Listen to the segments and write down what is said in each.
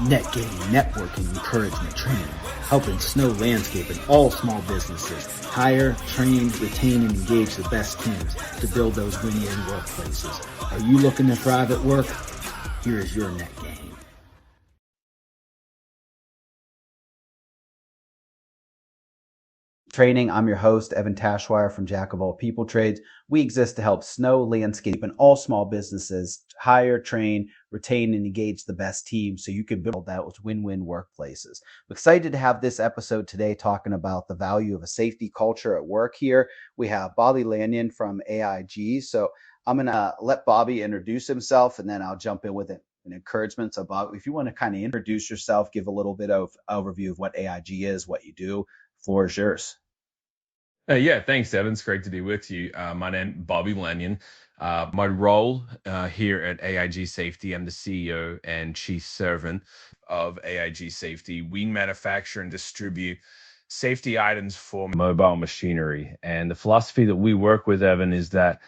Net gain, networking, encouragement, training, helping Snow Landscape and all small businesses hire, train, retain, and engage the best teams to build those win-win workplaces. Are you looking to thrive at work? Here is your net gain. Training. I'm your host, Evan Tashwire from Jack of All People Trades. We exist to help Snow Landscape and all small businesses hire, train, retain, and engage the best teams so you can build those win-win workplaces. I'm excited to have this episode today talking about the value of a safety culture at work here. We have Bobby Lanyon from AIG. So I'm going to let Bobby introduce himself, and then I'll jump in with an encouragement. So Bob, if you want to kind of introduce yourself, give a little bit of overview of what AIG is, what you do, floor is yours. Yeah, thanks, Evan. It's great to be with you. My name is Bobby Lanyon. My role here at AIG Safety, I'm the CEO and chief servant of AIG Safety. We manufacture and distribute safety items for mobile machinery. And the philosophy that we work with, Evan, is that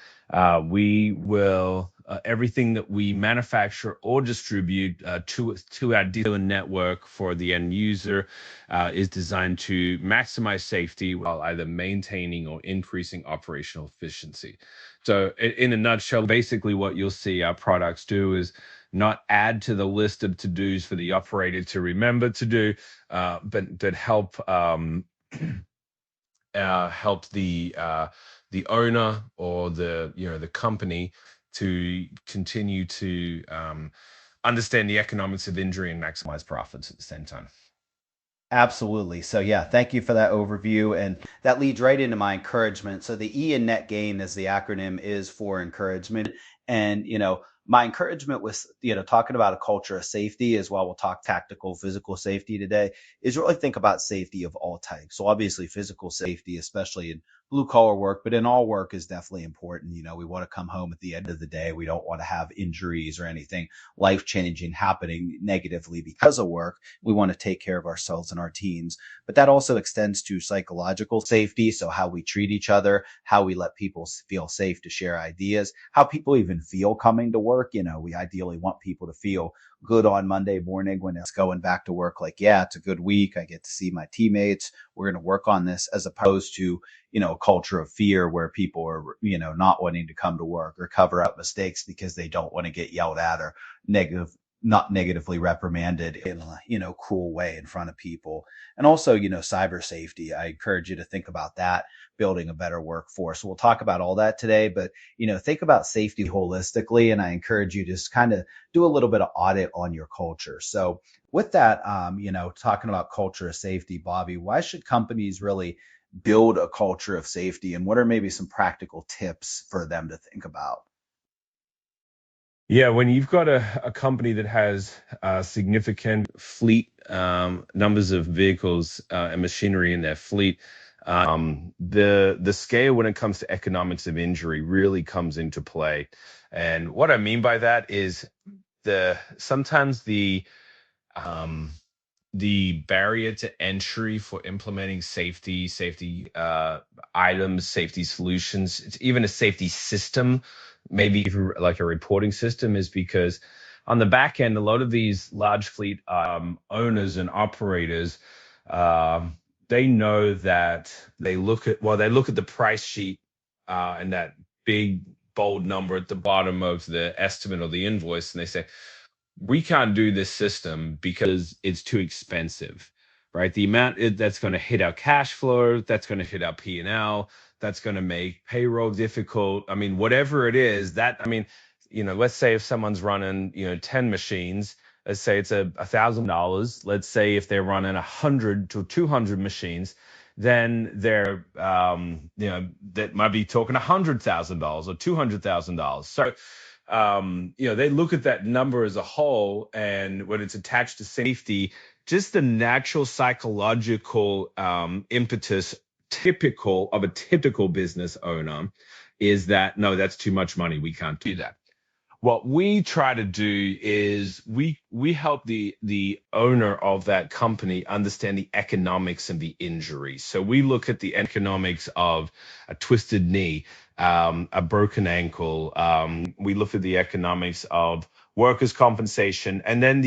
we will everything that we manufacture or distribute to our dealer network for the end user is designed to maximize safety while either maintaining or increasing operational efficiency. So in a nutshell, basically what you'll see our products do is not add to the list of to-dos for the operator to remember to do, but that help help the owner or the company to continue to understand the economics of injury and maximize profits at the same time. Absolutely. So yeah, thank you for that overview. And that leads right into my encouragement. So the E in net gain, as the acronym is for encouragement. And, my encouragement was, talking about a culture of safety as well. We'll talk tactical, physical safety today, is really think about safety of all types. So obviously physical safety, especially in blue collar work, but in all work is definitely important. We want to come home at the end of the day. We don't want to have injuries or anything life changing happening negatively because of work. We want to take care of ourselves and our teams, but that also extends to psychological safety. So how we treat each other, how we let people feel safe to share ideas, how people even feel coming to work. We ideally want people to feel good on Monday morning when it's going back to work. Like, yeah, it's a good week. I get to see my teammates. We're going to work on this, as opposed to, a culture of fear where people are, not wanting to come to work or cover up mistakes because they don't want to get yelled at or not negatively reprimanded in a cool way in front of people. And also, cyber safety. I encourage you to think about that, building a better workforce. We'll talk about all that today, but, think about safety holistically. And I encourage you to just kind of do a little bit of audit on your culture. So with that, talking about culture of safety, Bobby, why should companies really build a culture of safety? And what are maybe some practical tips for them to think about? Yeah, when you've got a company that has significant fleet numbers of vehicles and machinery in their fleet, the scale when it comes to economics of injury really comes into play. And what I mean by that is sometimes the barrier to entry for implementing safety items, safety solutions, it's even a safety system, maybe even like a reporting system, is because on the back end, a lot of these large fleet owners and operators, they know that they look at the price sheet and that big bold number at the bottom of the estimate or the invoice, and they say, we can't do this system because it's too expensive, right? The amount that's going to hit our cash flow, that's going to hit our P&L, that's going to make payroll difficult. I mean, whatever it is, let's say if someone's running, 10 machines, let's say it's $1,000. Let's say if they're running 100 to 200 machines, then they're, that might be talking $100,000 or $200,000. So, they look at that number as a whole, and when it's attached to safety, just the natural psychological impetus typical of a typical business owner is that, no, that's too much money. We can't do that. What we try to do is we help the owner of that company understand the economics of the injury. So we look at the economics of a twisted knee, a broken ankle. We look at the economics of workers' compensation, and then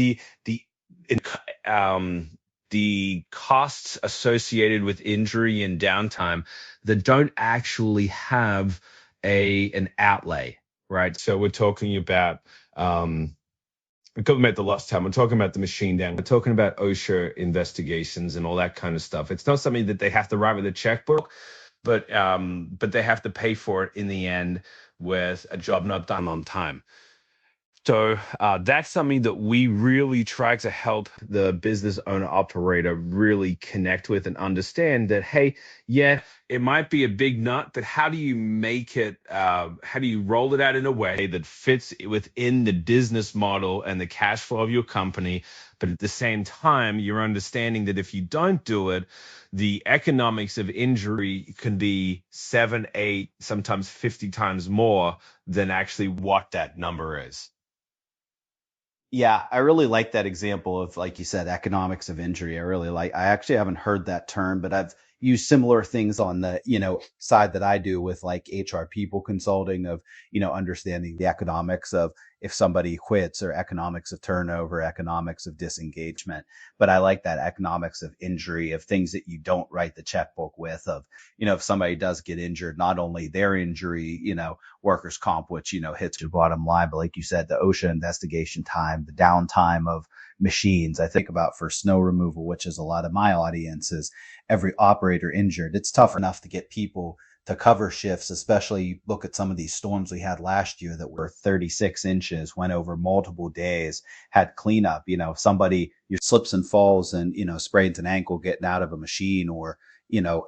the costs associated with injury and downtime that don't actually have an outlay, right? So we're talking about we're talking about the lost time. We're talking about the machine down. We're talking about OSHA investigations and all that kind of stuff. It's not something that they have to write with a checkbook, but they have to pay for it in the end with a job not done on time. So that's something that we really try to help the business owner operator really connect with and understand that, hey, yeah, it might be a big nut, but how do you make it, how do you roll it out in a way that fits within the business model and the cash flow of your company? But at the same time, you're understanding that if you don't do it, the economics of injury can be 7, 8, sometimes 50 times more than actually what that number is. Yeah, I really like that example of, like you said, economics of injury. I actually haven't heard that term, but I've used similar things on the, side that I do with like HR people consulting of, understanding the economics of if somebody quits, or economics of turnover, economics of disengagement. But I like that economics of injury, of things that you don't write the checkbook with, of, if somebody does get injured, not only their injury, workers' comp, which, hits your bottom line, but like you said, the OSHA investigation time, the downtime of machines. I think about for snow removal, which is a lot of my audience, is every operator injured. It's tough enough to get people to cover shifts, especially look at some of these storms we had last year that were 36 inches, went over multiple days, had cleanup. Somebody slips and falls and, sprains an ankle getting out of a machine, or,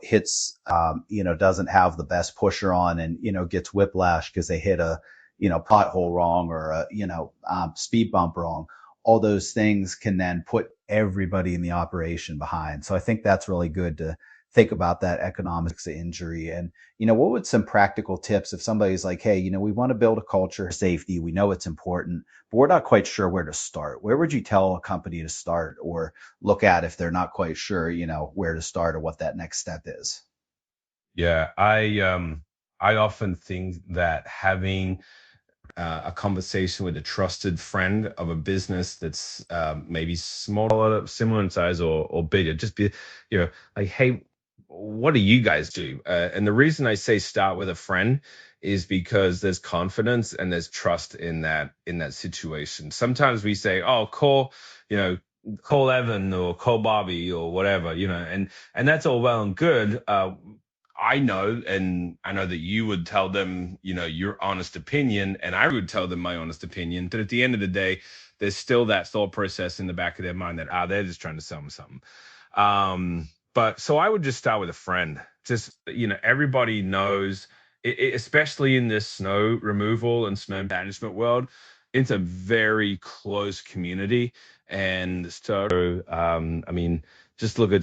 hits, doesn't have the best pusher on and, gets whiplash because they hit a, pothole wrong, or a, speed bump wrong. All those things can then put everybody in the operation behind. So I think that's really good to think about that economics of injury. And, what would some practical tips if somebody's like, hey, we want to build a culture of safety. We know it's important, but we're not quite sure where to start. Where would you tell a company to start, or look at if they're not quite sure, where to start or what that next step is? Yeah, I often think that having a conversation with a trusted friend of a business that's maybe smaller, similar in size, or bigger, just be, like, hey, what do you guys do? And the reason I say start with a friend is because there's confidence and there's trust in that situation. Sometimes we say, oh, call Evan or call Bobby or whatever, and that's all well and good. I know, and I know that you would tell them, your honest opinion, and I would tell them my honest opinion. But at the end of the day, there's still that thought process in the back of their mind that, they're just trying to sell me something. But so I would just start with a friend. Just, everybody knows, especially in this snow removal and snow management world, it's a very close community. And so, I mean, just look at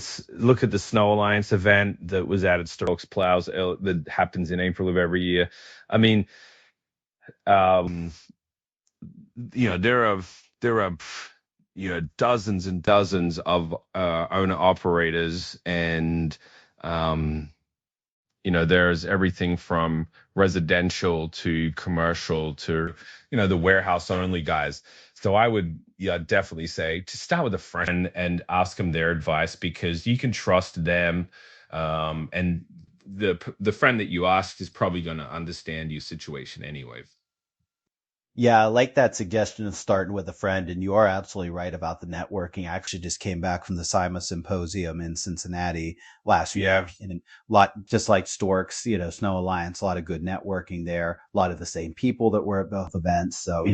the Snow Alliance event that was out at Storks Plows that happens in April of every year. I mean, um, there are dozens and dozens of owner operators, and there's everything from residential to commercial to the warehouse only guys. So I would definitely say to start with a friend and ask them their advice, because you can trust them, and the friend that you ask is probably going to understand your situation anyway. Yeah, I like that suggestion of starting with a friend. And you are absolutely right about the networking. I actually just came back from the SIMA Symposium in Cincinnati last week. Yeah. And a lot, just like Storks, Snow Alliance, a lot of good networking there, a lot of the same people that were at both events. So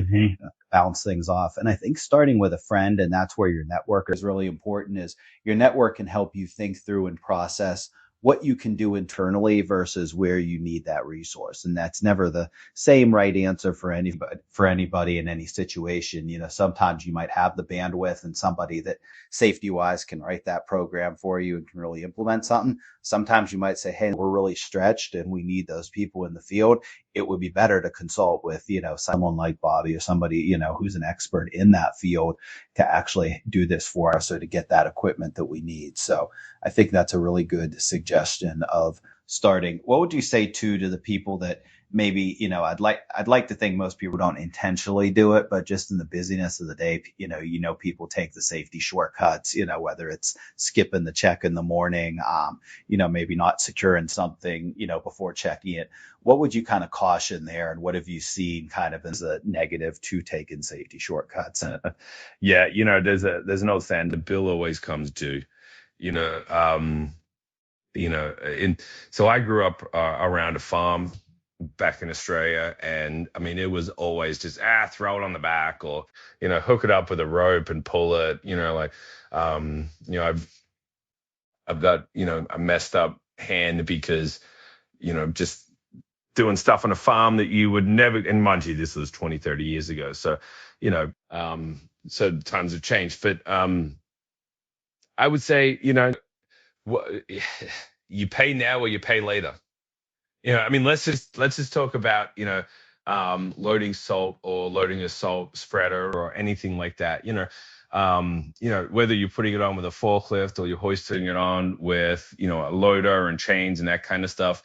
balance things off. And I think starting with a friend, and that's where your network is really important, is your network can help you think through and process what you can do internally versus where you need that resource. And that's never the same right answer for anybody in any situation. Sometimes you might have the bandwidth and somebody that safety wise can write that program for you and can really implement something. Sometimes you might say, hey, we're really stretched and we need those people in the field. It would be better to consult with, someone like Bobby, or somebody, who's an expert in that field to actually do this for us, or to get that equipment that we need. So I think that's a really good suggestion of starting. What would you say too to the people that maybe, I'd like to think most people don't intentionally do it, but just in the busyness of the day, people take the safety shortcuts, whether it's skipping the check in the morning, maybe not securing something, before checking it. What would you kind of caution there? And what have you seen kind of as a negative to taking safety shortcuts? Yeah, there's an old saying, the bill always comes due. You know, so I grew up around a farm back in Australia, and I mean, it was always just throw it on the back, or hook it up with a rope and pull it. I've got a messed up hand because just doing stuff on a farm that you would never, and mind you, this was 20, 30 years ago. So, so times have changed. But I would say, you pay now or you pay later. I mean, let's just talk about, loading salt or loading a salt spreader or anything like that. Whether you're putting it on with a forklift or you're hoisting it on with, a loader and chains and that kind of stuff.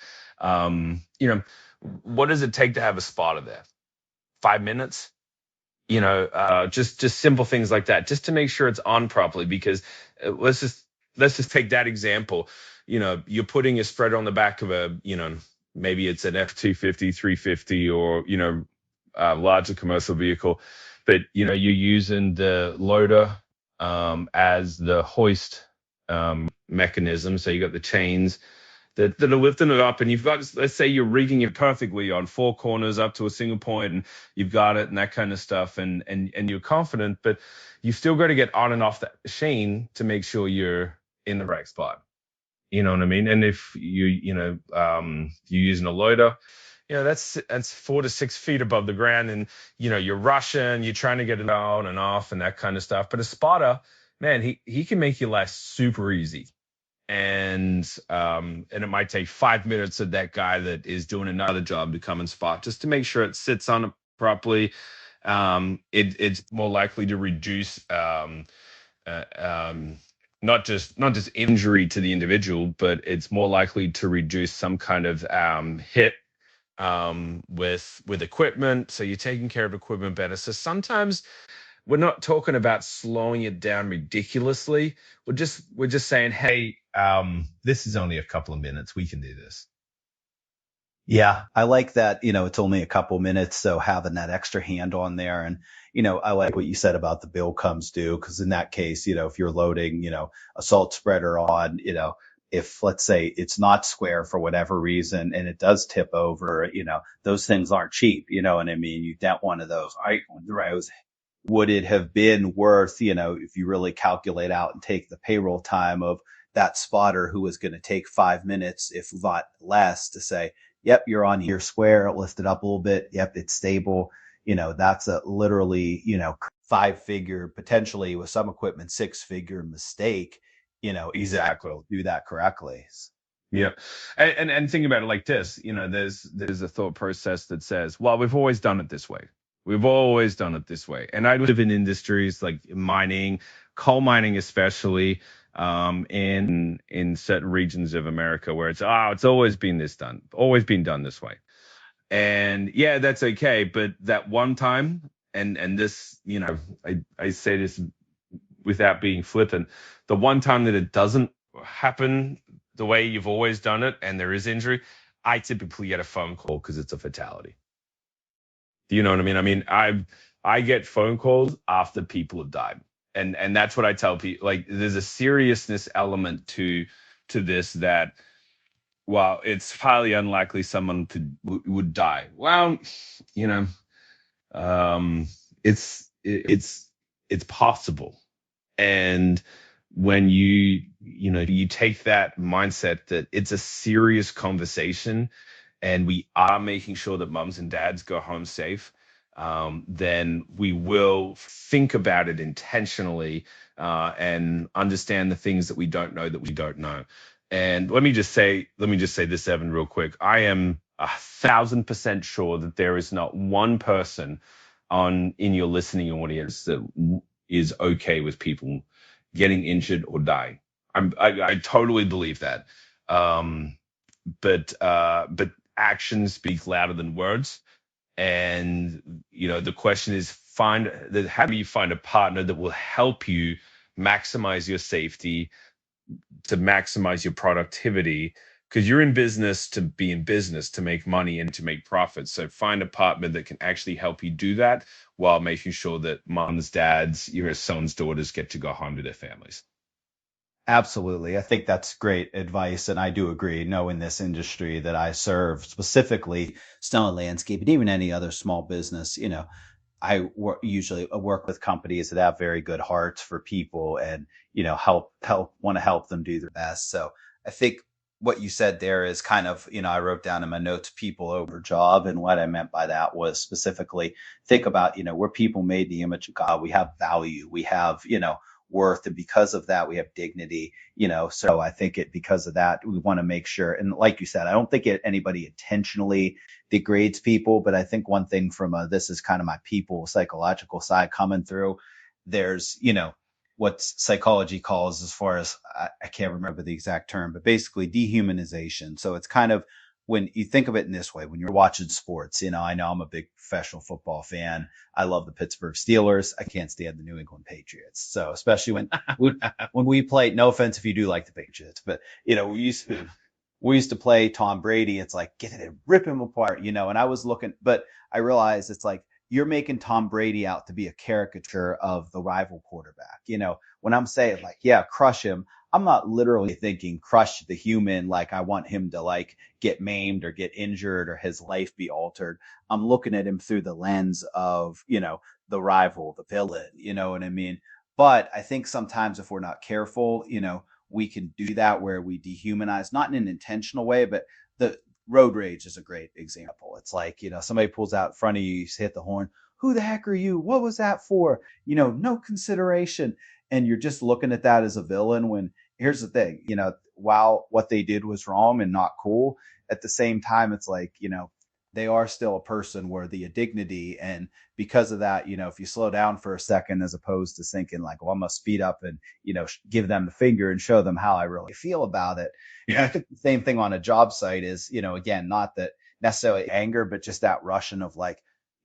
What does it take to have a spotter there? 5 minutes? Just simple things like that, just to make sure it's on properly. Because let's just take that example. You're putting a spreader on the back of a, maybe it's an F-250, 350, or larger commercial vehicle, but you're using the loader as the hoist mechanism. So you got the chains that are lifting it up, and you've got, let's say you're rigging it perfectly on 4 corners up to a single point, and you've got it and that kind of stuff, and you're confident, but you've still got to get on and off that machine to make sure you're in the right spot. You know what I mean? And if you're using a loader, that's 4 to 6 feet above the ground, and you're rushing, you're trying to get it on and off and that kind of stuff. But a spotter, man, he can make your life super easy. And it might take 5 minutes of that guy that is doing another job to come and spot, just to make sure it sits on it properly. It's more likely to reduce not just injury to the individual, but it's more likely to reduce some kind of hit with equipment. So you're taking care of equipment better. So sometimes we're not talking about slowing it down ridiculously. We're just saying, hey, this is only a couple of minutes. We can do this. Yeah, I like that. It's only a couple minutes, so having that extra hand on there. And, I like what you said about the bill comes due, because in that case, if you're loading, a salt spreader on, if, let's say, it's not square for whatever reason and it does tip over, those things aren't cheap. You know what I mean? You get one of those. Would it have been worth, if you really calculate out and take the payroll time of that spotter who was going to take 5 minutes, if not less, to say, yep, you're on here square, lift it up a little bit. Yep, it's stable. That's a literally, 5-figure, potentially with some equipment, 6-figure mistake, Exactly. do that correctly. Yeah. And think about it like this, there's a thought process that says, well, we've always done it this way. We've always done it this way. And I live in industries like mining, coal mining, especially, in certain regions of America where it's always been always been done this way. And yeah, that's okay. But that one time, and this, I say this without being flippant, the one time that it doesn't happen the way you've always done it and there is injury, I typically get a phone call because it's a fatality. Do you know what I mean? I mean, I get phone calls after people have died. And that's what I tell people. Like, there's a seriousness element to this that, while it's highly unlikely someone would die. Well, it's possible. And when you take that mindset that it's a serious conversation, and we are making sure that mums and dads go home safe, then we will think about it intentionally, and understand the things that we don't know. And let me just say this, Evan, real quick. I am 1,000% sure that there is not one person in your listening audience that is okay with people getting injured or dying. I totally believe that. But actions speak louder than words. And the question is, how do you find a partner that will help you maximize your safety, to maximize your productivity, because you're in business to be in business, to make money and to make profits. So find a partner that can actually help you do that while making sure that moms, dads, your sons, daughters get to go home to their families. Absolutely. I think that's great advice. And I do agree, knowing this industry that I serve, specifically snow and landscape, and even any other small business, usually work with companies that have very good hearts for people and, want to help them do their best. So I think what you said there is kind of, I wrote down in my notes, people over job. And what I meant by that was specifically think about, we're people made in the image of God. We have value. We have, worth. And because of that, we have dignity, so I think because of that, we want to make sure. And like you said, I don't think anybody intentionally degrades people, but I think one thing from this is kind of my people psychological side coming through. There's, what psychology calls, as far as I can't remember the exact term, but basically dehumanization. So it's kind of, when you think of it in this way, when you're watching sports, I know I'm a big professional football fan. I love the Pittsburgh Steelers. I can't stand the New England Patriots. So especially when we play, no offense if you do like the Patriots, but we used to play Tom Brady. It's like, get it and rip him apart, and I was looking, but I realized it's like, you're making Tom Brady out to be a caricature of the rival quarterback. When I'm saying like, yeah, crush him, I'm not literally thinking crush the human, like I want him to like get maimed or get injured or his life be altered. I'm looking at him through the lens of, the rival, the villain, you know what I mean? But I think sometimes if we're not careful, we can do that where we dehumanize, not in an intentional way, but the road rage is a great example. It's like, somebody pulls out in front of you, you hit the horn. Who the heck are you? What was that for? No consideration. And you're just looking at that as a villain, when here's the thing, while what they did was wrong and not cool, at the same time, it's like, they are still a person worthy of dignity. And because of that, if you slow down for a second, as opposed to thinking like, well, I'm going to speed up and, give them the finger and show them how I really feel about it. Yeah. I think the same thing on a job site is, again, not that necessarily anger, but just that rushing of like,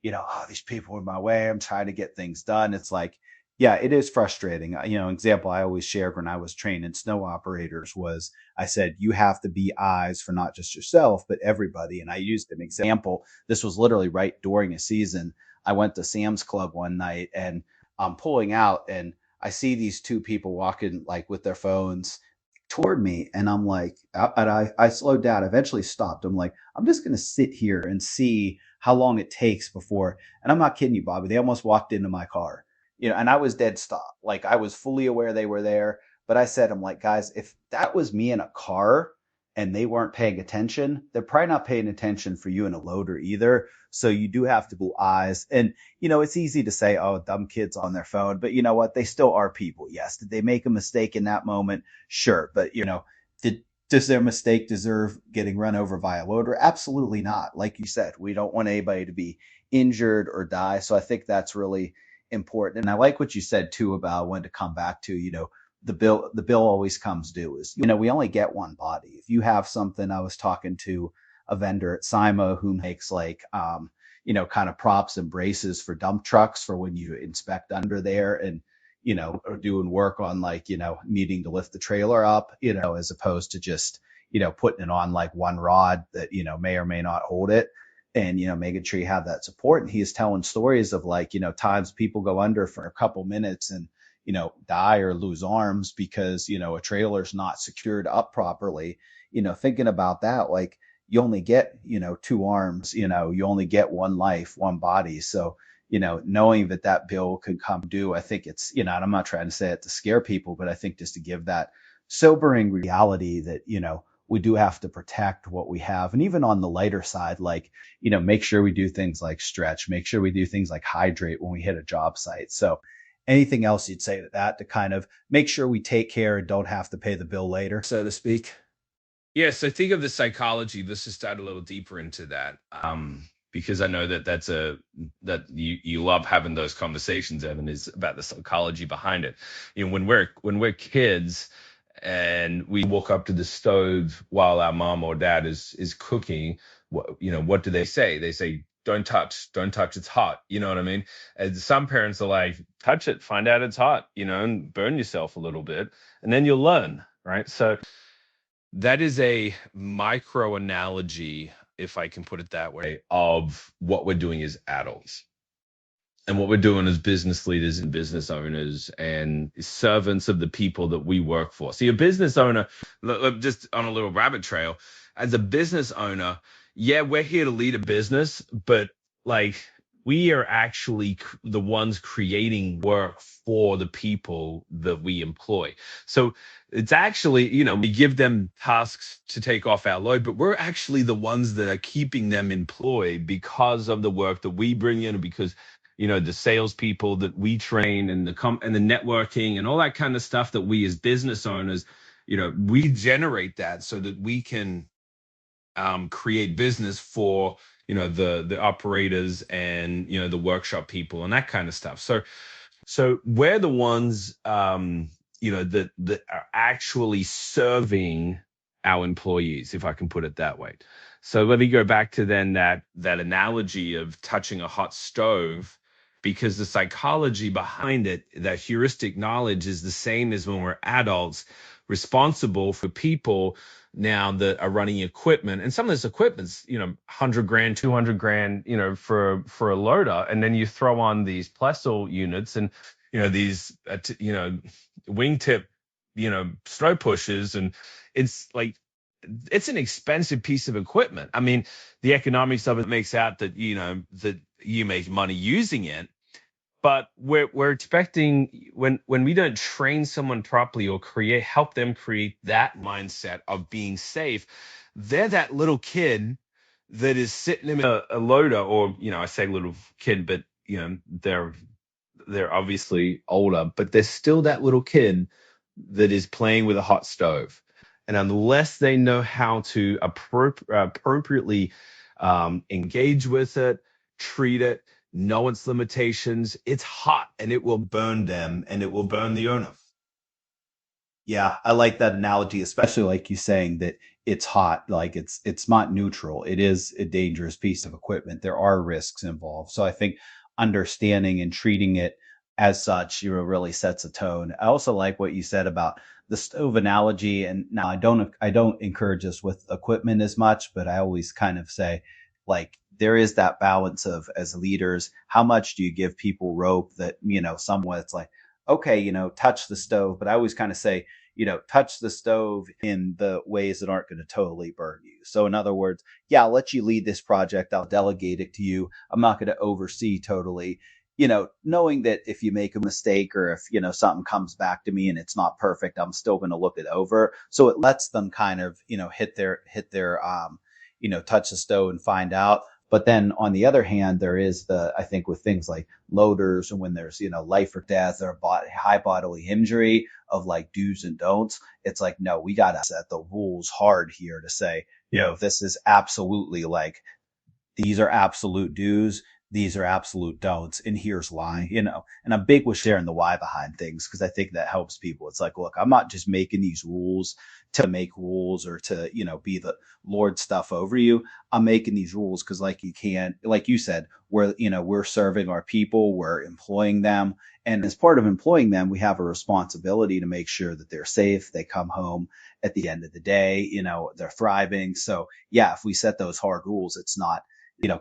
oh, these people are in my way, I'm trying to get things done. It's like, yeah, it is frustrating. Example I always shared when I was training snow operators was, I said, you have to be eyes for not just yourself, but everybody. And I used an example. This was literally right during a season. I went to Sam's Club one night and I'm pulling out and I see these two people walking like with their phones toward me. And I'm like, I slowed down, eventually stopped. I'm like, I'm just going to sit here and see how long it takes before. And I'm not kidding you, Bobby. They almost walked into my car. And I was dead stop. Like I was fully aware they were there, but I said, I'm like, guys, if that was me in a car and they weren't paying attention, they're probably not paying attention for you in a loader either. So you do have to be eyes. And, it's easy to say, oh, dumb kids on their phone, but you know what? They still are people. Yes. Did they make a mistake in that moment? Sure. But, does their mistake deserve getting run over by a loader? Absolutely not. Like you said, we don't want anybody to be injured or die. So I think that's really important. And I like what you said too about when to come back to, the bill always comes due is, we only get one body. If you have something, I was talking to a vendor at Sima who makes like, kind of props and braces for dump trucks for when you inspect under there and, or doing work on like, needing to lift the trailer up, as opposed to just, putting it on like one rod that, may or may not hold it. And, making sure you have that support. And he is telling stories of like, times people go under for a couple minutes and, die or lose arms because, a trailer's not secured up properly. Thinking about that, like you only get, two arms, you only get one life, one body. So, knowing that bill could come due, I think it's, and I'm not trying to say it to scare people, but I think just to give that sobering reality that, we do have to protect what we have. And even on the lighter side, like, make sure we do things like stretch, make sure we do things like hydrate when we hit a job site. So anything else you'd say to that to kind of make sure we take care and don't have to pay the bill later, so to speak? Yes, I think of the psychology. Let's just dive a little deeper into that, because I know that you love having those conversations, Evan, is about the psychology behind it. When we're kids and we walk up to the stove while our mom or dad is cooking, what do they say? They say, don't touch, it's hot. You know what I mean? And some parents are like, touch it, find out it's hot, and burn yourself a little bit, and then you'll learn, right? So that is a micro analogy, if I can put it that way, of what we're doing as adults and what we're doing as business leaders and business owners and servants of the people that we work for. See, a business owner, just on a little rabbit trail, as a business owner, yeah, we're here to lead a business, but like we are actually the ones creating work for the people that we employ. So it's actually, we give them tasks to take off our load, but we're actually the ones that are keeping them employed because of the work that we bring in, because the salespeople that we train and the networking and all that kind of stuff that we as business owners, we generate that so that we can create business for the operators and the workshop people and that kind of stuff. So we're the ones that are actually serving our employees, if I can put it that way. So let me go back to then that analogy of touching a hot stove, because the psychology behind it, that heuristic knowledge, is the same as when we're adults responsible for people now that are running equipment. And some of this equipment's, $100 grand, $200 grand, for a loader. And then you throw on these Plessel units and, these, wingtip, snow pushers. And it's like, it's an expensive piece of equipment. I mean, the economics of it makes out that, that you make money using it. But we're expecting, when we don't train someone properly or help them create that mindset of being safe, they're that little kid that is sitting in a loader, or I say little kid, but they're obviously older, but they're still that little kid that is playing with a hot stove. And unless they know how to appropriately engage with it, treat it, know its limitations, it's hot and it will burn them and it will burn the owner. Yeah, I like that analogy, especially like you saying that it's hot, like it's not neutral. It is a dangerous piece of equipment. There are risks involved. So I think understanding and treating it as such, really sets a tone. I also like what you said about the stove analogy. And now I don't encourage this with equipment as much, but I always kind of say, like, there is that balance of, as leaders, how much do you give people rope that, somewhat it's like, okay, touch the stove. But I always kind of say, touch the stove in the ways that aren't going to totally burn you. So in other words, yeah, I'll let you lead this project. I'll delegate it to you. I'm not going to oversee totally, knowing that if you make a mistake, or if, something comes back to me and it's not perfect, I'm still going to look it over. So it lets them kind of, hit their, touch the stove and find out. But then on the other hand, there is I think with things like loaders, and when there's, life or death or high bodily injury, of like do's and don'ts, it's like, no, we got to set the rules hard here to say, this is absolutely, like, these are absolute do's, these are absolute don'ts, and here's why, and I'm big with sharing the why behind things, because I think that helps people. It's like, look, I'm not just making these rules to make rules or to, be the Lord stuff over you. I'm making these rules because, like you said, we're serving our people, we're employing them. And as part of employing them, we have a responsibility to make sure that they're safe, they come home at the end of the day, they're thriving. So yeah, if we set those hard rules, it's not,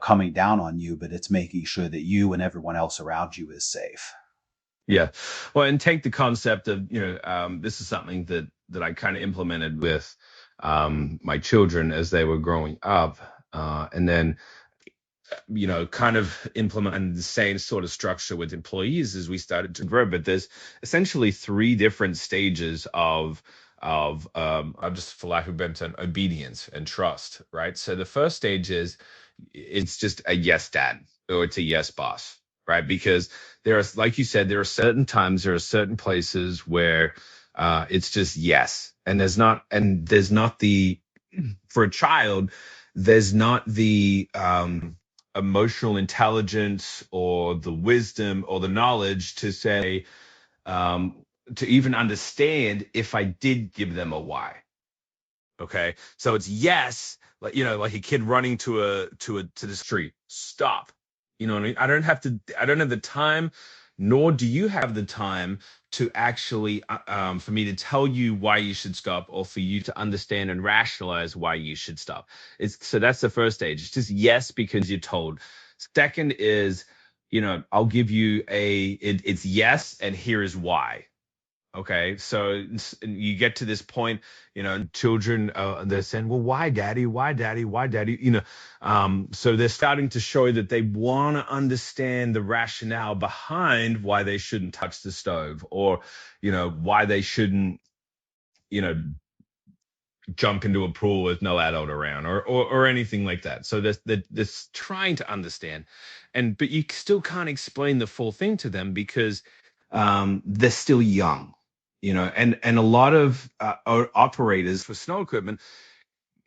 coming down on you, but it's making sure that you and everyone else around you is safe. Yeah. Well, and take the concept of, this is something that I kind of implemented with my children as they were growing up. And then, kind of implemented the same sort of structure with employees as we started to grow. But there's essentially three different stages of just, for lack of a better term, obedience and trust, right? So the first stage is, it's just a yes, dad, or it's a yes, boss, right? Because there are, like you said, there are certain times, there are certain places where it's just yes, and there's not the, for a child, there's not the emotional intelligence or the wisdom or the knowledge to say, to even understand if I did give them a why. Okay. So it's yes, like, like a kid running to the street. Stop. You know what I mean? I don't have the time, nor do you have the time to actually, for me to tell you why you should stop, or for you to understand and rationalize why you should stop. So that's the first stage. It's just yes, because you're told. Second is, I'll give you it's yes, and here is why. Okay, so you get to this point, children, they're saying, well, why daddy, why daddy, why daddy, so they're starting to show that they want to understand the rationale behind why they shouldn't touch the stove, or why they shouldn't, you know jump into a pool with no adult around, or anything like that. So this trying to understand, but you still can't explain the full thing to them, because they're still young, and a lot of operators for snow equipment,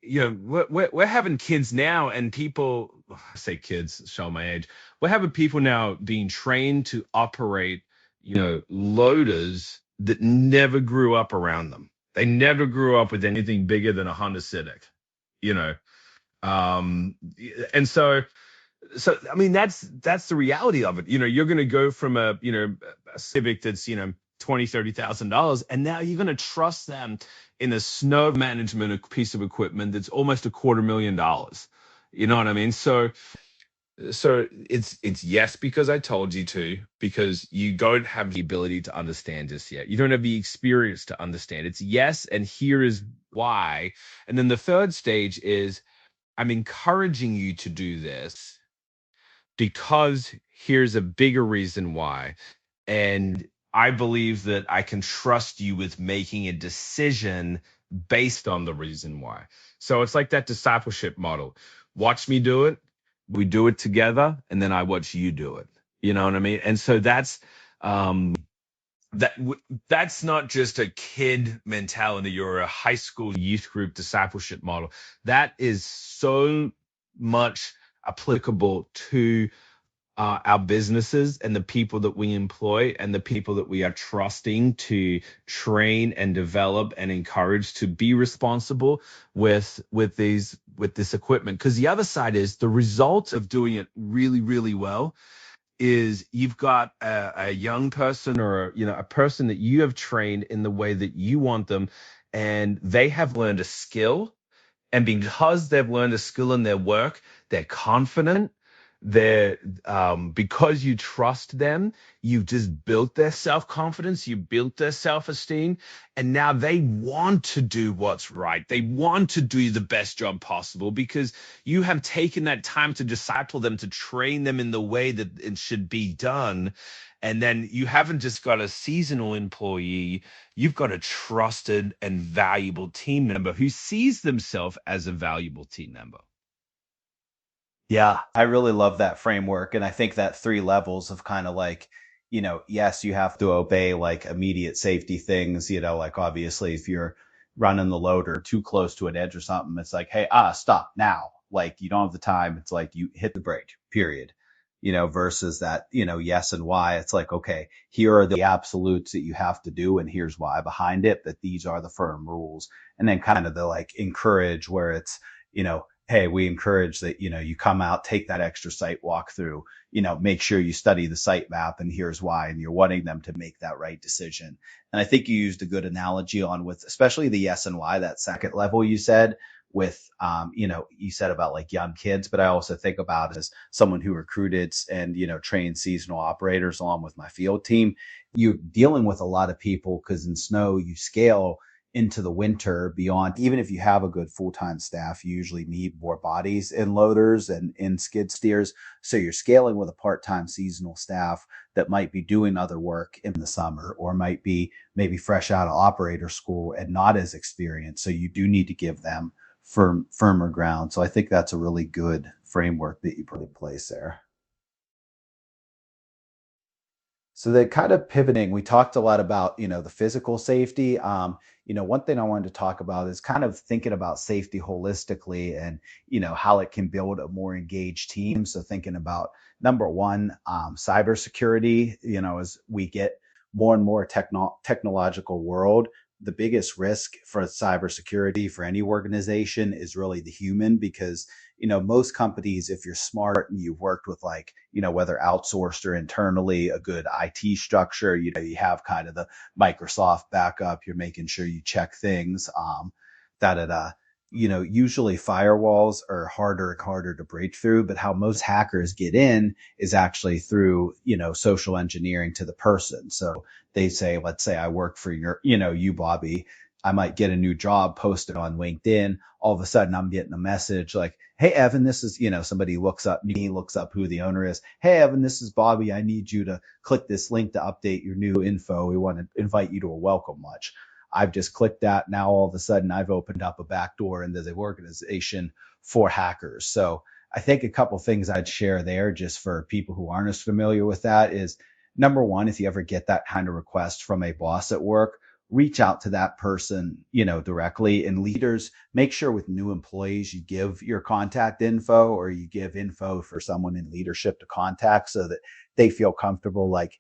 we're having kids now, and people, I say kids, show my age, we're having people now being trained to operate, loaders that never grew up around them. They never grew up with anything bigger than a Honda Civic, you know. Um, and so I mean, that's the reality of it. You're going to go from a Civic that's 20,000-30,000, and now you're going to trust them in a snow management piece of equipment that's almost $250,000. You know what I mean? So it's yes, because I told you to, because you don't have the ability to understand just yet. You don't have the experience to understand. It's yes, and here is why. And then the third stage is, I'm encouraging you to do this because here's a bigger reason why. And I believe that I can trust you with making a decision based on the reason why. So it's like that discipleship model. Watch me do it. We do it together, and then I watch you do it. You know what I mean? And so um, that's not just a kid mentality or a high school youth group discipleship model. That is so much applicable to our businesses and the people that we employ and the people that we are trusting to train and develop and encourage to be responsible with this equipment. Because the other side is the result of doing it really, really well is you've got a young person, or a person that you have trained in the way that you want them, and they have learned a skill, and because they've learned a skill in their work, they're confident. They're because you trust them, you've just built their self-confidence, you built their self-esteem, and now they want to do what's right. They want to do the best job possible because you have taken that time to disciple them, to train them in the way that it should be done. And then you haven't just got a seasonal employee, you've got a trusted and valuable team member who sees themselves as a valuable team member. Yeah, I really love that framework. And I think that three levels of kind of like, yes, you have to obey like immediate safety things, like obviously if you're running the loader too close to an edge or something, it's like, hey, stop now. Like you don't have the time. It's like you hit the brake, period. Versus that, yes and why. It's like, okay, here are the absolutes that you have to do, and here's why behind it, that these are the firm rules. And then kind of the like encourage where it's, hey, we encourage that, you come out, take that extra site walk through, make sure you study the site map, and here's why, and you're wanting them to make that right decision. And I think you used a good analogy on with, especially the yes and why, that second level you said with, you said about like young kids, but I also think about it as someone who recruited and, trained seasonal operators along with my field team. You're dealing with a lot of people because in snow, you scale into the winter beyond, even if you have a good full-time staff, you usually need more bodies in loaders and in skid steers. So you're scaling with a part-time seasonal staff that might be doing other work in the summer, or might be maybe fresh out of operator school and not as experienced. So you do need to give them firmer ground. So I think that's a really good framework that you put in place there. So the kind of pivoting, we talked a lot about, the physical safety. One thing I wanted to talk about is kind of thinking about safety holistically, and, how it can build a more engaged team. So thinking about number one, cybersecurity, as we get more and more technological world, the biggest risk for cybersecurity for any organization is really the human, because most companies, if you're smart and you've worked with, like, whether outsourced or internally, a good IT structure, you have kind of the Microsoft backup, you're making sure you check things, that it usually firewalls are harder and harder to break through, but how most hackers get in is actually through, social engineering to the person. So they say, let's say I work for you, Bobby. I might get a new job posted on LinkedIn. All of a sudden I'm getting a message like, hey, Evan, this is, somebody looks up who the owner is. Hey, Evan, this is Bobby. I need you to click this link to update your new info. We want to invite you to a welcome lunch. I've just clicked that. Now, all of a sudden, I've opened up a back door into the organization for hackers. So I think a couple things I'd share there, just for people who aren't as familiar with that, is number one, if you ever get that kind of request from a boss at work, reach out to that person, directly. And leaders, make sure with new employees, you give your contact info, or you give info for someone in leadership to contact, so that they feel comfortable. Like,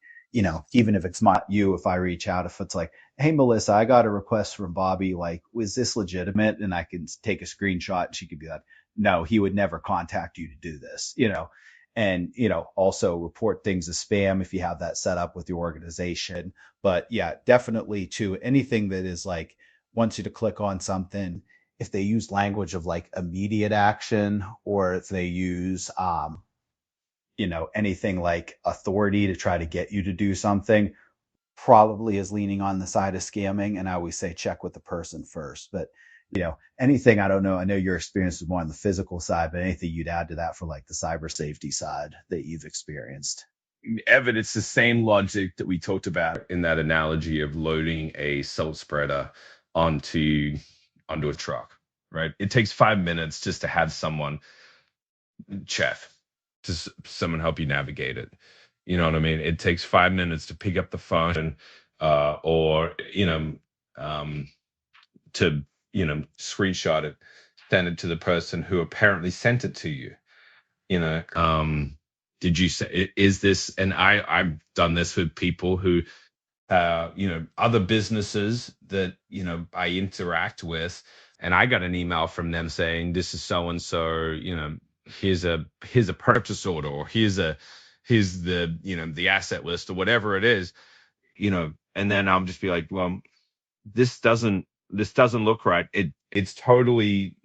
even if it's not you, if I reach out, if it's like, hey, Melissa, I got a request from Bobby, like, was this legitimate? And I can take a screenshot, and she could be like, no, he would never contact you to do this, and, also report things as spam if you have that set up with your organization. But yeah, definitely too, anything that is like, wants you to click on something, if they use language of like immediate action, or if they use, anything like authority to try to get you to do something, probably is leaning on the side of scamming. And I always say check with the person first. But anything, I don't know, I know your experience is more on the physical side, but anything you'd add to that for like the cyber safety side that you've experienced? Evan, it's the same logic that we talked about in that analogy of loading a salt spreader onto a truck, right? It takes 5 minutes just to have someone someone help you navigate it. You know what I mean? It takes 5 minutes to pick up the phone, or to screenshot it, send it to the person who apparently sent it to you. Did you say, is this? And I've done this with people who, other businesses that I interact with, and I got an email from them saying, this is so and so, here's a purchase order, or here's the the asset list, or whatever it is, and then I'll just be like, well, this doesn't look right. It's totally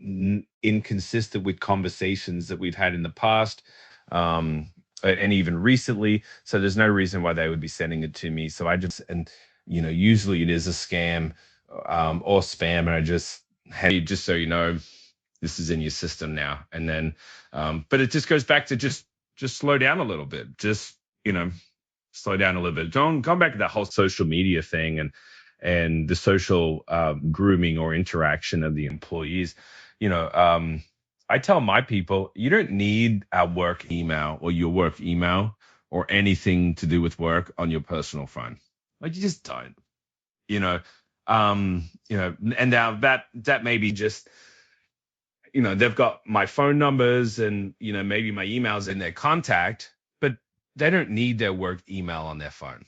inconsistent with conversations that we've had in the past, and even recently. So there's no reason why they would be sending it to me. So I just, and usually it is a scam, or spam, and I just, hey, just so you know, this is in your system now. And then, but it just goes back to just slow down a little bit. Just slow down a little bit. Don't go back to that whole social media thing and the social grooming or interaction of the employees. I tell my people, you don't need our work email or your work email or anything to do with work on your personal phone. Like, you just don't. And now that may be just, they've got my phone numbers and maybe my emails in their contact, but they don't need their work email on their phone.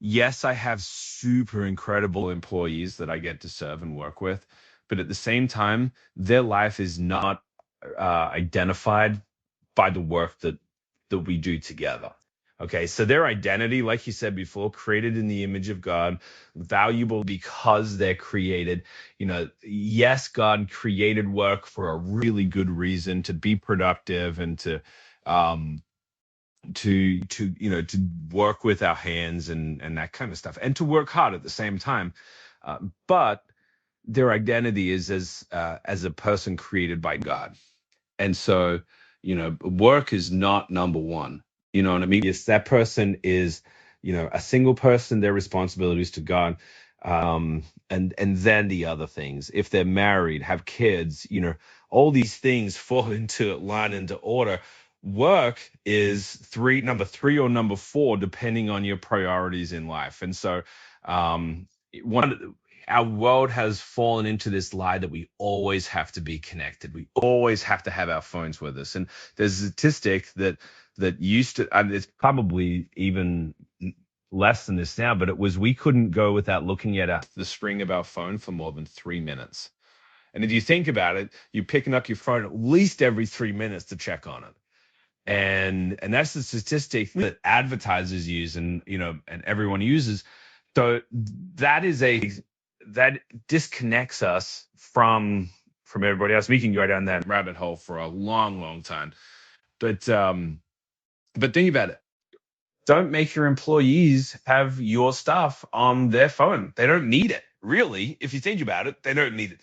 Yes, I have super incredible employees that I get to serve and work with, but at the same time, their life is not identified by the work that we do together. Okay, so their identity, like you said before, created in the image of God, valuable because they're created. Yes, God created work for a really good reason, to be productive and to work with our hands and that kind of stuff, and to work hard at the same time. But their identity is as a person created by God. And so, work is not number one. You know what I mean? Yes, that person is, a single person, their responsibilities to God. And then the other things, if they're married, have kids, all these things fall into line, into order. Work is number three or number four, depending on your priorities in life. And so, our world has fallen into this lie that we always have to be connected. We always have to have our phones with us. And there's a statistic that used to, and it's probably even less than this now, but it was, we couldn't go without looking at the screen of our phone for more than 3 minutes. And if you think about it, you're picking up your phone at least every 3 minutes to check on it. And that's the statistic that advertisers use, and and everyone uses. So that disconnects us from everybody else. We can go down that rabbit hole for a long time. But think about it. Don't make your employees have your stuff on their phone. They don't need it, really. If you think about it, they don't need it.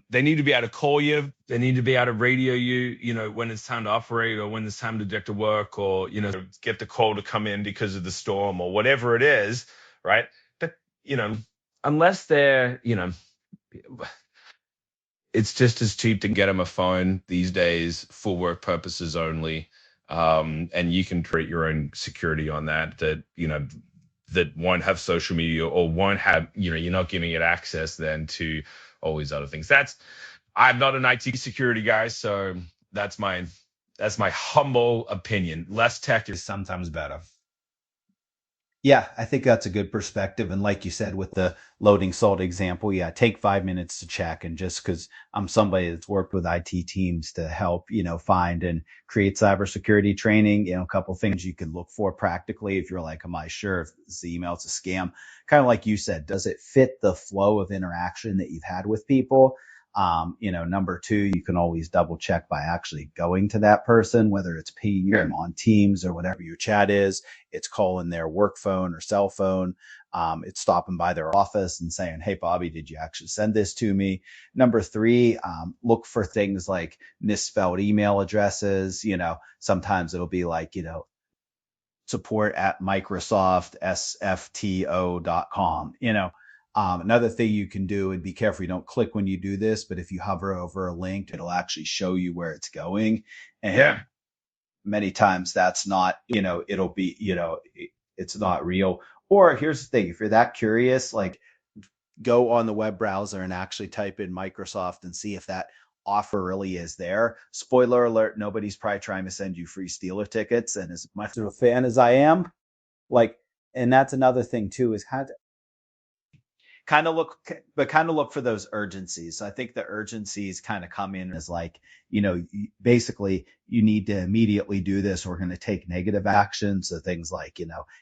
They need to be able to call you. They need to be able to radio you, when it's time to operate, or when it's time to get to work, or, get the call to come in because of the storm or whatever it is, right? But, unless they're, it's just as cheap to get them a phone these days for work purposes only. And you can create your own security on that won't have social media, or won't have, you're not giving it access then to all these other things. I'm not an IT security guy, so that's my humble opinion. Less tech is sometimes better. Yeah, I think that's a good perspective. And like you said, with the loading salt example, yeah, take 5 minutes to check. And just because I'm somebody that's worked with IT teams to help, find and create cybersecurity training, a couple things you can look for practically if you're like, am I sure if this email is a scam? Kind of like you said, does it fit the flow of interaction that you've had with people? Number two, you can always double check by actually going to that person, whether it's pinging them on Teams or whatever your chat is. It's calling their work phone or cell phone. It's stopping by their office and saying, hey, Bobby, did you actually send this to me? Number three, look for things like misspelled email addresses. Sometimes it'll be like, support at microsoftsfto.com. Another thing you can do, and be careful you don't click when you do this, but if you hover over a link, it'll actually show you where it's going. And many times that's not, it'll be, it's not real. Or here's the thing, if you're that curious, like go on the web browser and actually type in Microsoft and see if that offer really is there. Spoiler alert, nobody's probably trying to send you free Steeler tickets. And as much of a fan as I am, and that's another thing too, is how to kind of look for those urgencies. So I think the urgencies kind of come in as like, basically you need to immediately do this. We're going to take negative action. So things like,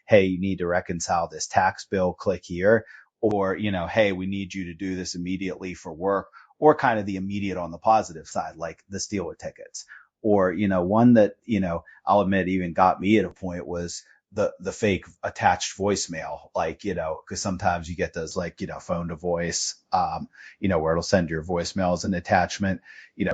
hey, you need to reconcile this tax bill, click here. Or, hey, we need you to do this immediately for work, or kind of the immediate on the positive side, like the Steeler tickets. Or, one that, I'll admit even got me at a point was the fake attached voicemail, because sometimes you get those phone to voice, where it'll send your voicemail as an attachment.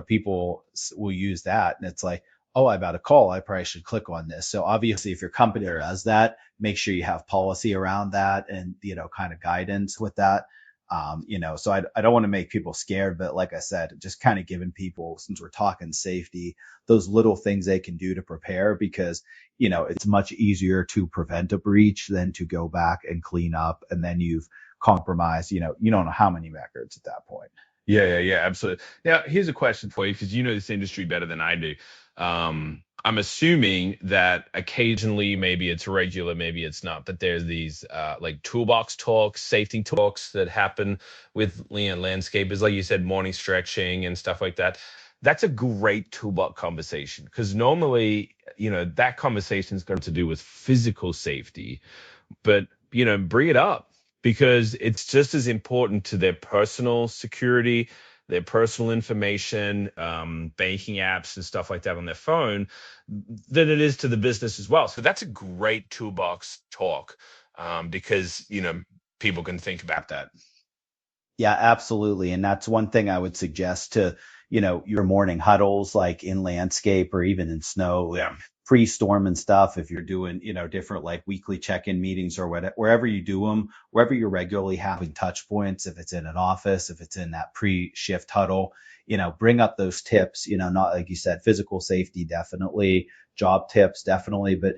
People will use that, and it's like, oh, I got a call, I probably should click on this. So obviously, if your company does that, make sure you have policy around that and kind of guidance with that. So I don't want to make people scared, but like I said, just kind of giving people, since we're talking safety, those little things they can do to prepare, because, it's much easier to prevent a breach than to go back and clean up. And then you've compromised, you don't know how many records at that point. Yeah, absolutely. Now, here's a question for you, because you know this industry better than I do. I'm assuming that occasionally, maybe it's regular, maybe it's not, but there's these like toolbox talks, safety talks that happen with landscapers, like you said, morning stretching and stuff like that. That's a great toolbox conversation, because normally, that conversation is going to do with physical safety, but, bring it up, because it's just as important to their personal security, their personal information, banking apps and stuff like that on their phone, than it is to the business as well. So that's a great toolbox talk, because, people can think about that. Yeah, absolutely. And that's one thing I would suggest to, your morning huddles, like in landscape or even in snow, pre-storm and stuff. If you're doing, different like weekly check-in meetings or whatever, wherever you do them, wherever you're regularly having touch points, if it's in an office, if it's in that pre-shift huddle, bring up those tips, not like you said, physical safety, definitely, job tips, definitely, but,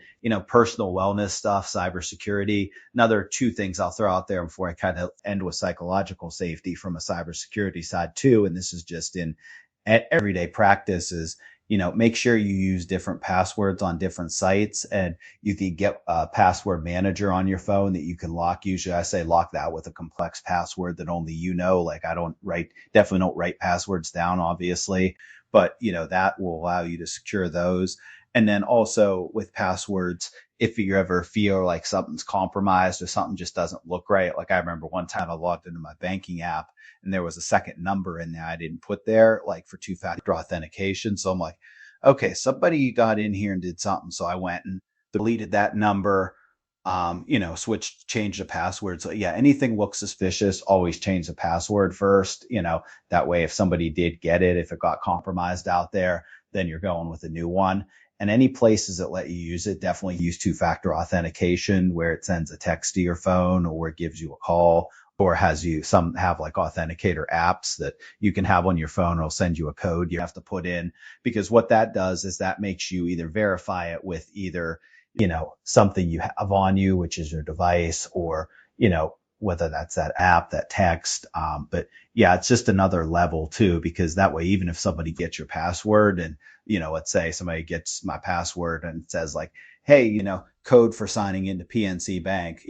personal wellness stuff, cybersecurity. Another two things I'll throw out there before I kind of end with psychological safety from a cybersecurity side too. And this is just in everyday practice is, make sure you use different passwords on different sites, and you can get a password manager on your phone that you can lock. Usually I say lock that with a complex password that only you know. Like I definitely don't write passwords down, obviously, but that will allow you to secure those. And then also with passwords, if you ever feel like something's compromised or something just doesn't look right. Like I remember one time I logged into my banking app and there was a second number in there I didn't put there, like for two-factor authentication. So I'm like, okay, somebody got in here and did something. So I went and deleted that number, changed the password. So yeah, anything looks suspicious, always change the password first. That way, if somebody did get it, if it got compromised out there, then you're going with a new one. And any places that let you use it, definitely use two-factor authentication where it sends a text to your phone or it gives you a call, or some have like authenticator apps that you can have on your phone. It'll send you a code you have to put in, because what that does is that makes you either verify it with either, something you have on you, which is your device, or, whether that's that app, that text. But yeah, it's just another level too, because that way, even if somebody gets your password and, let's say somebody gets my password and says like, hey, code for signing into PNC Bank,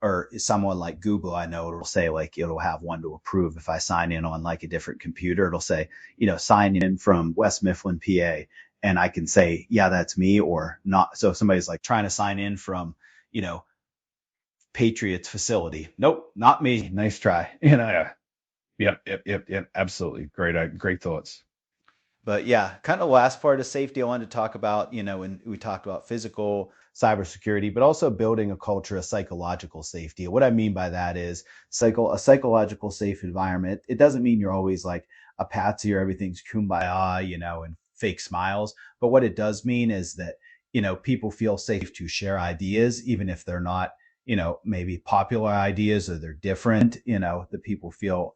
or someone like Google, I know it'll say like, it'll have one to approve. If I sign in on like a different computer, it'll say, sign in from West Mifflin, PA. And I can say, yeah, that's me or not. So if somebody's like trying to sign in from, Patriots facility. Nope, not me. Nice try. Yeah. Yep. Absolutely. Great thoughts. But yeah, kind of last part of safety I wanted to talk about, when we talked about physical cybersecurity, but also building a culture of psychological safety. What I mean by that is a psychological safe environment. It doesn't mean you're always like a patsy or everything's kumbaya, and fake smiles. But what it does mean is that, people feel safe to share ideas, even if they're not, maybe popular ideas or they're different, that people feel,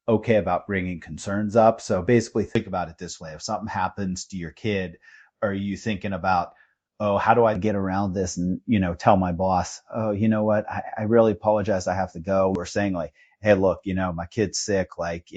okay about bringing concerns up. So basically think about it this way. If something happens to your kid, are you thinking about, oh, how do I get around this and, tell my boss, oh, you know what, I really apologize, I have to go. Or saying like, hey, look, my kid's sick, like,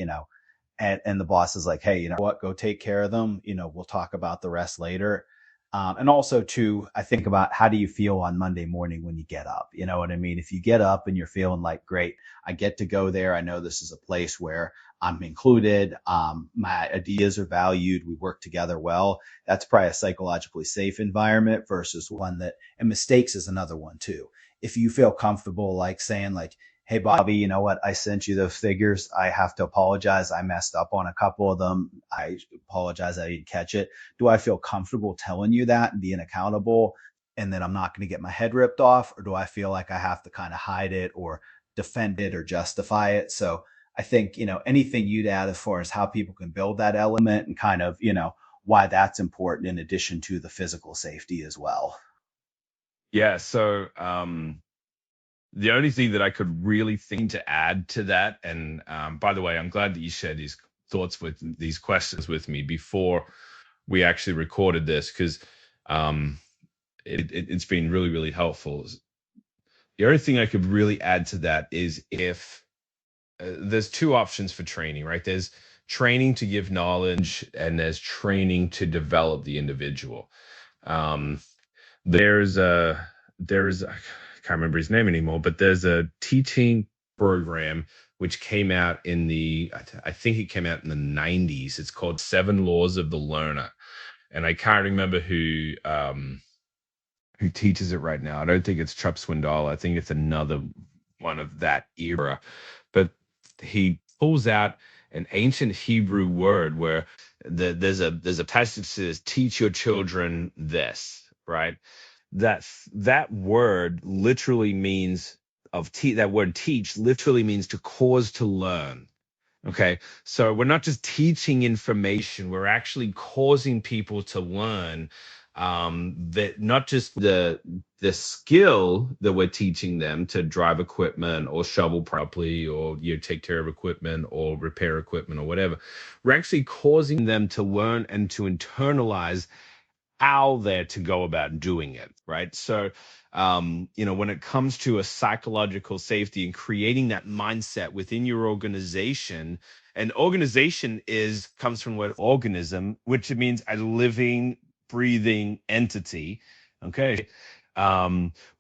and the boss is like, hey, you know what, go take care of them. We'll talk about the rest later. And also too, I think about how do you feel on Monday morning when you get up? You know what I mean? If you get up and you're feeling like, great, I get to go there. I know this is a place where I'm included. My ideas are valued. We work together well. That's probably a psychologically safe environment versus one and mistakes is another one too. If you feel comfortable like saying like, hey, Bobby, you know what? I sent you those figures. I have to apologize. I messed up on a couple of them. I apologize. I didn't catch it. Do I feel comfortable telling you that and being accountable and then I'm not going to get my head ripped off? Or do I feel like I have to kind of hide it or defend it or justify it? So I think, anything you'd add as far as how people can build that element and kind of, why that's important in addition to the physical safety as well. Yeah. So, the only thing that I could really think to add to that, and by the way, I'm glad that you shared these thoughts with these questions with me before we actually recorded this, because it's been really, really helpful. The only thing I could really add to that is if there's two options for training, right? There's training to give knowledge, and there's training to develop the individual. There's I can't remember his name anymore, but there's a teaching program which came out I think it came out in the 90s. It's called 7 Laws of the Learner. And I can't remember who teaches it right now. I don't think it's Chuck Swindoll. I think it's another one of that era. But he pulls out an ancient Hebrew word where there's a passage that says, teach your children this, right? That word literally means that word teach literally means to cause to learn. Okay, so we're not just teaching information, we're actually causing people to learn, that not just the skill that we're teaching them to drive equipment or shovel properly or take care of equipment or repair equipment or whatever. We're actually causing them to learn and to internalize how they're to go about doing it, right? So, when it comes to a psychological safety and creating that mindset within your organization, and organization comes from the word organism, which it means a living, breathing entity. Okay.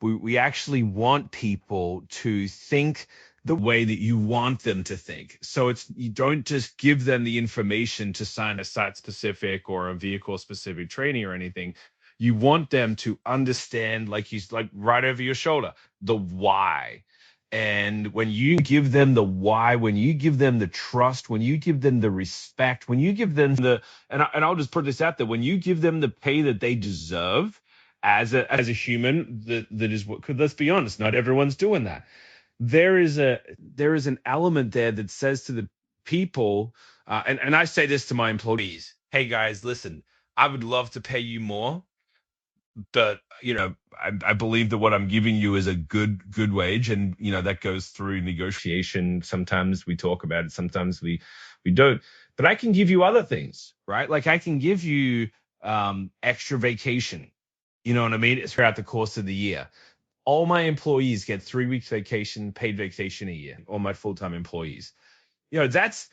We actually want people to think the way that you want them to think. So you don't just give them the information to sign a site specific or a vehicle specific training or anything. You want them to understand, like right over your shoulder, the why. And when you give them the why, when you give them the trust, when you give them the respect, when you give them and I'll just put this out there, when you give them the pay that they deserve as a human, that is what, 'cause let's be honest, not everyone's doing that. There is an element there that says to the people, and I say this to my employees, hey guys, listen, I would love to pay you more, but I believe that what I'm giving you is a good wage, and that goes through negotiation. Sometimes we talk about it, sometimes we don't, but I can give you other things, right? Like I can give you extra vacation, you know what I mean, throughout the course of the year. All my employees get 3 weeks vacation, paid vacation a year. All my full-time employees. That's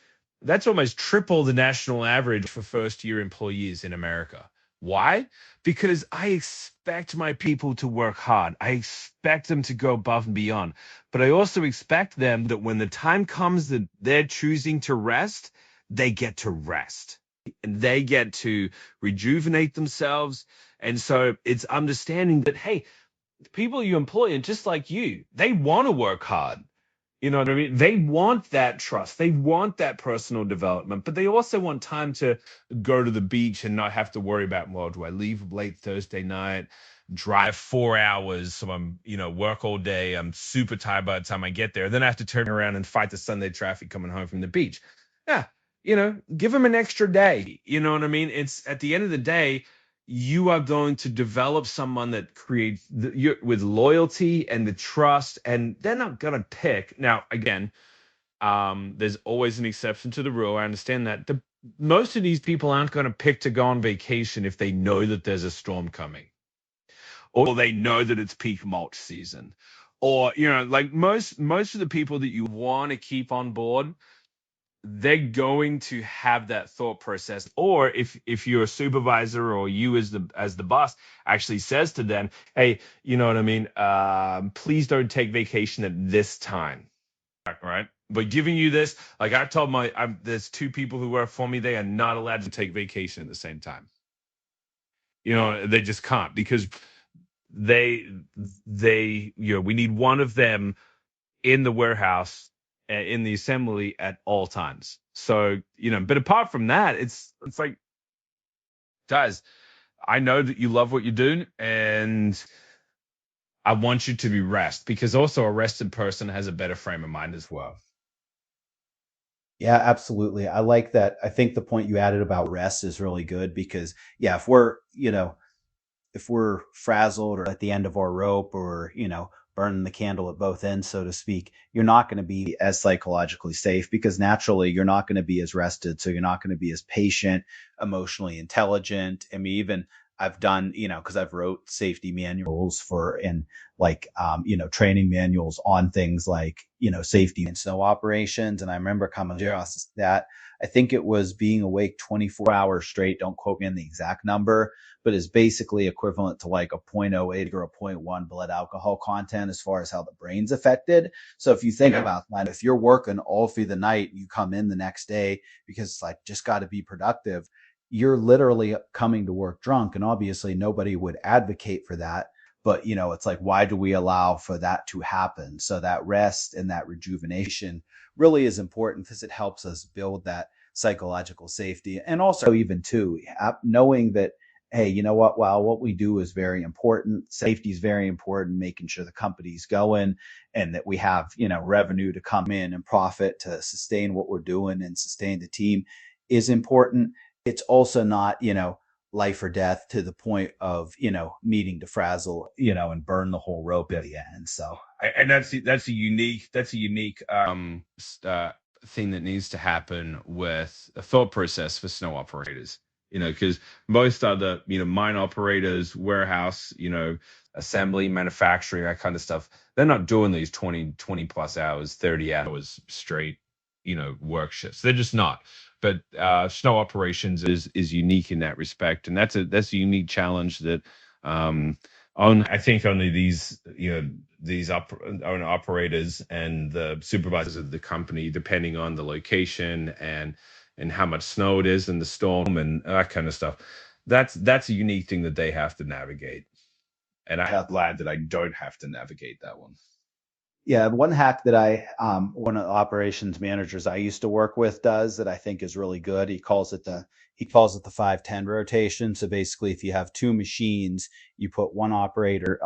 almost triple the national average for first-year employees in America. Why? Because I expect my people to work hard. I expect them to go above and beyond. But I also expect them that when the time comes that they're choosing to rest, they get to rest. And they get to rejuvenate themselves. And so it's understanding that, hey, the people you employ, and just like you, they want to work hard. You know what I mean? They want that trust. They want that personal development, but they also want time to go to the beach and not have to worry about, well, do I leave late Thursday night, drive 4 hours, so I'm, work all day, I'm super tired by the time I get there, then I have to turn around and fight the Sunday traffic coming home from the beach. Yeah, give them an extra day. You know what I mean? It's at the end of the day, you are going to develop someone that creates with loyalty and the trust, and they're not going to pick. Now, again, there's always an exception to the rule. I understand that. Most of these people aren't going to pick to go on vacation if they know that there's a storm coming, or they know that it's peak mulch season, or, like most of the people that you want to keep on board, they're going to have that thought process. Or if you're a supervisor, or you as the boss actually says to them, hey, you know what I mean, please don't take vacation at this time, right? But giving you this, like I told there's 2 people who work for me, they are not allowed to take vacation at the same time. They just can't, because we need one of them in the warehouse, in the assembly at all times. So, but apart from that, it's like, guys, I know that you love what you do, and I want you to be rest, because also a rested person has a better frame of mind as well. Yeah, absolutely. I like that. I think the point you added about rest is really good, because yeah, if we're frazzled or at the end of our rope, or burning the candle at both ends, so to speak, you're not going to be as psychologically safe, because naturally you're not going to be as rested, so you're not going to be as patient, emotionally intelligent. I mean, even I've done, because I've wrote safety manuals training manuals on things like, safety in snow operations. And I remember coming across that. I think it was being awake 24 hours straight. Don't quote me on the exact number, but is basically equivalent to like a 0.08 or a 0.1 blood alcohol content as far as how the brain's affected. So if you think about that, if you're working all through the night, you come in the next day because it's like, just got to be productive, you're literally coming to work drunk. And obviously nobody would advocate for that. But, it's like, why do we allow for that to happen? So that rest and that rejuvenation really is important, because it helps us build that psychological safety. And also even too, knowing that, hey, you know what, while what we do is very important, safety is very important, making sure the company's going and that we have, revenue to come in and profit to sustain what we're doing and sustain the team is important. It's also not, life or death to the point of, needing to frazzle, and burn the whole rope at the end. So, and that's a unique thing that needs to happen with a thought process for snow operators. Because most other, mine operators, warehouse, assembly, manufacturing, that kind of stuff, they're not doing these 20 plus hours, 30 hours straight, work shifts. They're just not. But snow operations is unique in that respect, and that's a unique challenge that I think only these owner operators and the supervisors of the company, depending on the location and how much snow it is and the storm and that kind of stuff, that's a unique thing that they have to navigate. And I'm glad that I don't have to navigate that one. Yeah, one hack that one of the operations managers I used to work with does that I think is really good. He calls it the 5-10 rotation. So basically, if you have two machines, you put one operator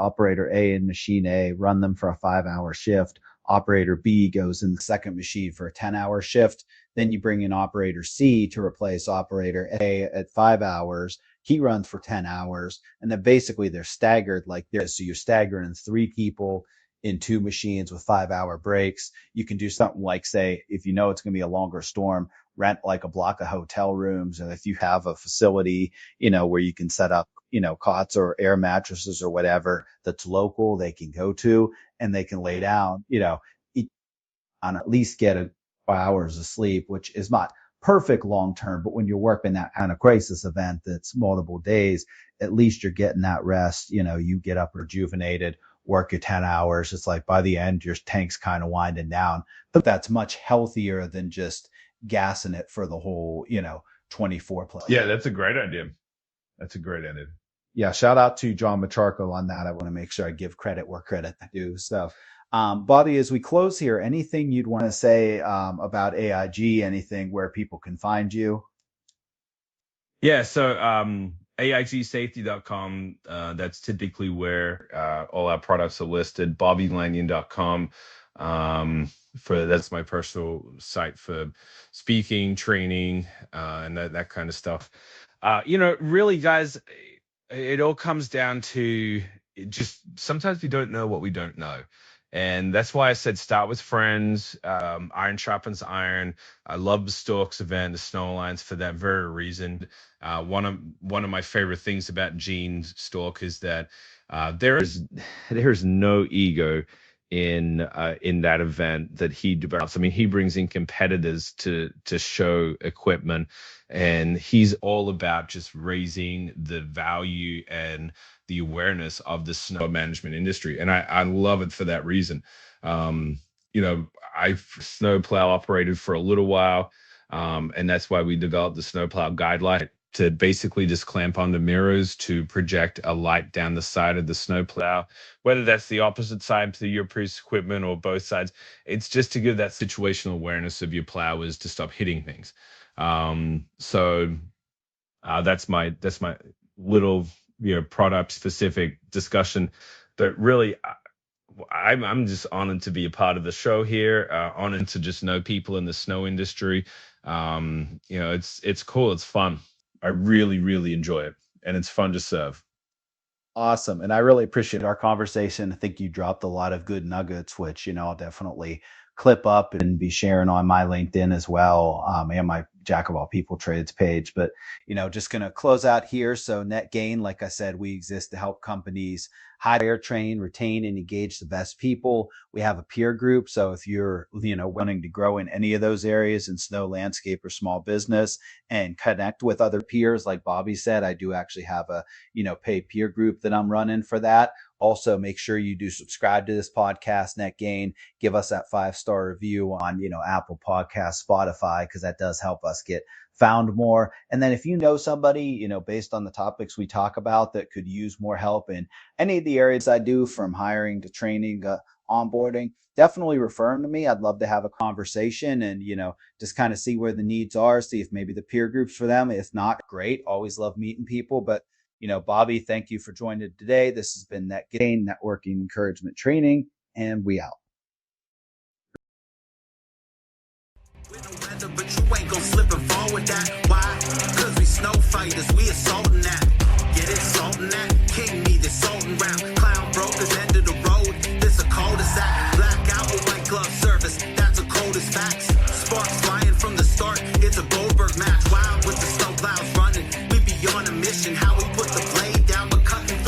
A in machine A, run them for a 5-hour shift. Operator B goes in the second machine for a 10-hour shift. Then you bring in operator C to replace operator A at 5 hours. He runs for 10 hours. And then basically they're staggered like this. So you're staggering 3 people in 2 machines with 5-hour breaks. You can do something like, say, if you know it's going to be a longer storm, rent like a block of hotel rooms. And if you have a facility, where you can set up, cots or air mattresses or whatever that's local, they can go to, and they can lay down, on at least get 4 hours of sleep, which is not perfect long term, but when you're working that kind of crisis event that's multiple days, at least you're getting that rest. You get up rejuvenated, work your 10 hours. It's like by the end, your tank's kind of winding down, but that's much healthier than just gassing it for the whole, 24 plus. Yeah, that's a great idea. Yeah. Shout out to John Macharko on that. I want to make sure I give credit where credit due. So, Bobby, as we close here, anything you'd want to say about AIG, anything where people can find you? Yeah. So, AIGsafety.com, that's typically where all our products are listed. BobbyLanyon.com, that's my personal site for speaking, training, and that kind of stuff. Really, guys, it all comes down to just sometimes we don't know what we don't know. And that's why I said start with friends. Iron sharpens iron. I love the Storks event, the Snow Alliance, for that very reason. One of my favorite things about Gene Stork is that there's no ego in that event that he develops. I mean, he brings in competitors to show equipment, and he's all about just raising the value and the awareness of the snow management industry. And I love it for that reason. I snowplow operated for a little while, and that's why we developed the snowplow guideline to basically just clamp on the mirrors to project a light down the side of the snowplow, whether that's the opposite side to your previous equipment or both sides. It's just to give that situational awareness of your plowers to stop hitting things. So that's my little product specific discussion. But really, I'm just honored to be a part of the show here. Honored to just know people in the snow industry. It's cool. It's fun. I really, really enjoy it, and it's fun to serve. Awesome. And I really appreciate our conversation. I think you dropped a lot of good nuggets, which, I'll definitely clip up and be sharing on my LinkedIn as well, and my Jack of All People Trades page. But, just going to close out here. So Net Gain, like I said, we exist to help companies hire, train, retain, and engage the best people. We have a peer group. So if you're, wanting to grow in any of those areas in snow, landscape, or small business and connect with other peers, like Bobby said, I do actually have a, paid peer group that I'm running for that. Also, make sure you do subscribe to this podcast, Net Gain. Give us that 5-star review on, Apple Podcasts, Spotify, because that does help us get found more. And then if you know somebody, based on the topics we talk about that could use more help in any of the areas I do, from hiring to training, onboarding, definitely refer them to me. I'd love to have a conversation and, just kind of see where the needs are, see if maybe the peer groups for them. If not, great. Always love meeting people. But Bobby, thank you for joining today. This has been Net Gain, Networking Encouragement Training, and we out. But you ain't gonna slip and fall with that. Why? Cause we snow fighters, we assaulting that. Get it, salting that. King me, this salting round. Clown brokers, end of the road. This a cul-de-sac. Blackout with white glove service. That's a cold as facts. Sparks flying from the start. It's a Goldberg match. Wild with the snow clouds running. We be on a mission. How we put the blade down, but cutting